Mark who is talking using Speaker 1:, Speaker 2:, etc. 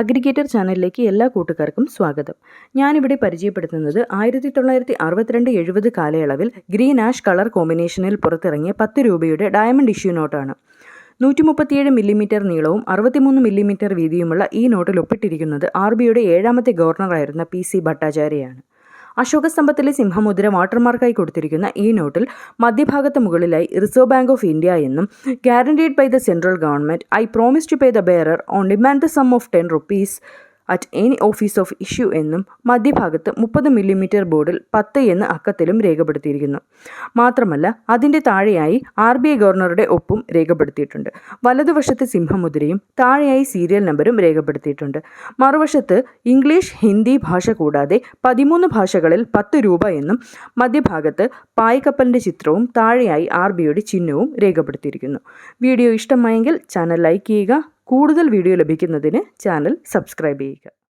Speaker 1: Aggregator ചാനലിലേക്ക് എല്ലാ കൂട്ടുകാർക്കും സ്വാഗതം. ഞാനിവിടെ പരിചയപ്പെടുത്തുന്നത് 1962-70 കാലയളവിൽ ഗ്രീൻ ആഷ് കളർ കോമ്പിനേഷനിൽ പുറത്തിറങ്ങിയ 10 രൂപയുടെ ഡയമണ്ട് ഇഷ്യൂ നോട്ടാണ്. 137 മില്ലിമീറ്റർ നീളവും 63 മില്ലിമീറ്റർ വീതിയുമുള്ള ഈ നോട്ടിൽ ഒപ്പിട്ടിരിക്കുന്നത് RBIയുടെ 7ാമത്തെ ഗവർണറായിരുന്ന PC ഭട്ടാചാര്യയാണ്. അശോകസ്തംഭത്തിലെ സിംഹമുദ്ര വാട്ടർമാർക്കായി കൊടുത്തിരിക്കുന്ന ഈ നോട്ടിൽ മധ്യഭാഗത്ത് മുകളിലായി റിസർവ് ബാങ്ക് ഓഫ് ഇന്ത്യ എന്നും guaranteed by the central government I promise to pay the bearer on demand the sum of 10 rupees at any office of issue എന്നും മധ്യഭാഗത്ത് 30 മില്ലിമീറ്റർ ബോർഡിൽ 10 എന്ന് അക്കത്തിലും രേഖപ്പെടുത്തിയിരിക്കുന്നു. മാത്രമല്ല അതിൻ്റെ താഴെയായി RBI ഗവർണറുടെ ഒപ്പും രേഖപ്പെടുത്തിയിട്ടുണ്ട്. വലതുവശത്ത് സിംഹമുദ്രയും താഴെയായി സീരിയൽ നമ്പരും രേഖപ്പെടുത്തിയിട്ടുണ്ട്. മറുവശത്ത് ഇംഗ്ലീഷ്, ഹിന്ദി ഭാഷ കൂടാതെ 13 ഭാഷകളിൽ 10 രൂപ എന്നും മധ്യഭാഗത്ത് പായ്ക്കപ്പലിൻ്റെ ചിത്രവും താഴെയായി RBIയുടെ ചിഹ്നവും രേഖപ്പെടുത്തിയിരിക്കുന്നു. വീഡിയോ ഇഷ്ടമായെങ്കിൽ ചാനൽ ലൈക്ക് ചെയ്യുക. കൂടുതൽ വീഡിയോ ലഭിക്കുന്നതിന് ചാനൽ സബ്സ്ക്രൈബ് ചെയ്യുക.